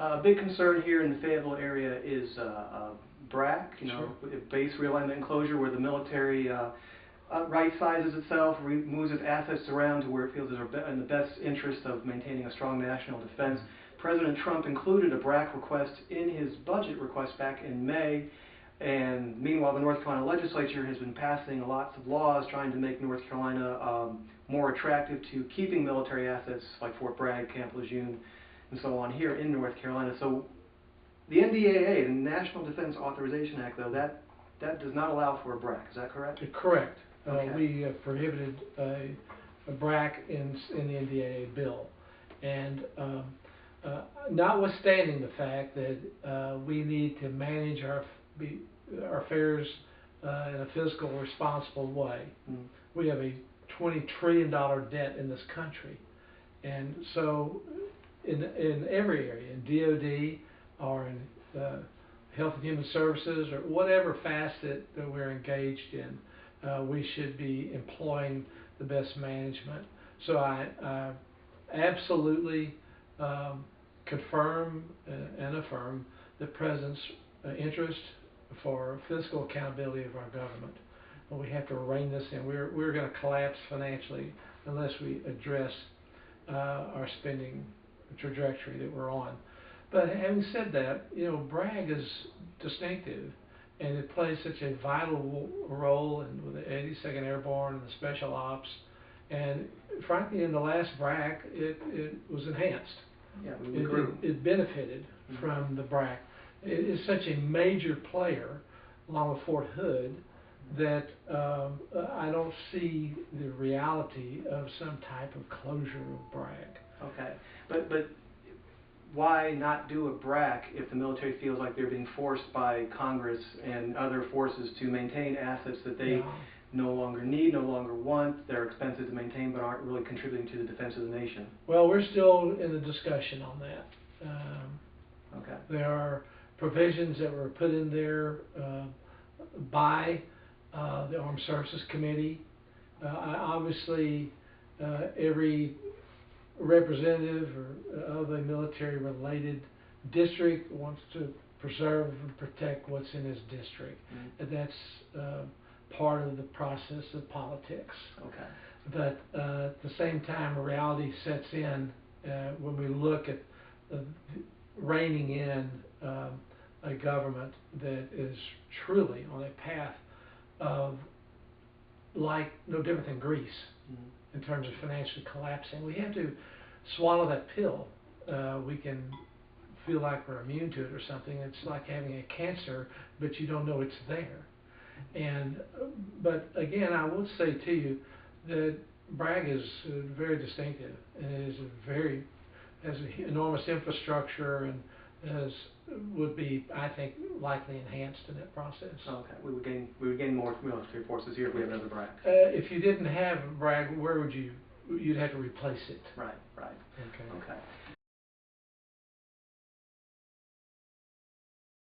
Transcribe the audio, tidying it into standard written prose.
A big concern here in the Fayetteville area is BRAC, Sure. base realignment enclosure, where the military right-sizes itself, moves its assets around to where it feels is in the best interest of maintaining a strong national defense. President Trump included a BRAC request in his budget request back in May, and meanwhile the North Carolina legislature has been passing lots of laws trying to make North Carolina more attractive to keeping military assets like Fort Bragg, Camp Lejeune, and so on here in North Carolina. So the NDAA, the National Defense Authorization Act, though, that does not allow for a BRAC. Is that correct? Correct. Okay. We prohibited a BRAC in the NDAA bill, and notwithstanding the fact that we need to manage our affairs in a fiscal responsible way. We have a $20 trillion debt in this country, and so in every area, in DOD or in Health and Human Services or whatever facet that we're engaged in, we should be employing the best management. So I absolutely confirm and affirm the President's interest for fiscal accountability of our government. But we have to rein this in. We're going to collapse financially unless we address our spending trajectory that we're on. But having said that, BRAG is distinctive, and it plays such a vital role with the 82nd Airborne and the Special Ops. And frankly, in the last BRAC, it was enhanced. Yeah, we grew. It benefited from the BRAC. It is such a major player, along with Fort Hood, that I don't see the reality of some type of closure of BRAC. Okay, but why not do a BRAC if the military feels like they're being forced by Congress and other forces to maintain assets that they no longer need, no longer want, they're expensive to maintain, but aren't really contributing to the defense of the nation? Well, we're still in the discussion on that. Okay. There are provisions that were put in there by the Armed Services Committee. Obviously, every representative or of a military-related district wants to preserve and protect what's in his district. And that's part of the process of politics. Okay. But at the same time, reality sets in when we look at reining in a government that is truly on a path of, like, no different than Greece in terms of financially collapsing. We have to swallow that pill. We can feel like we're immune to it or something. It's like having a cancer, but you don't know it's there. But again, I will say to you that BRAG is very distinctive, and it is has an enormous infrastructure, and would be, I think, likely enhanced in that process. Okay, we would gain more military forces here if we have another BRAC. If you didn't have BRAG, where would you'd have to replace it? Right. Okay.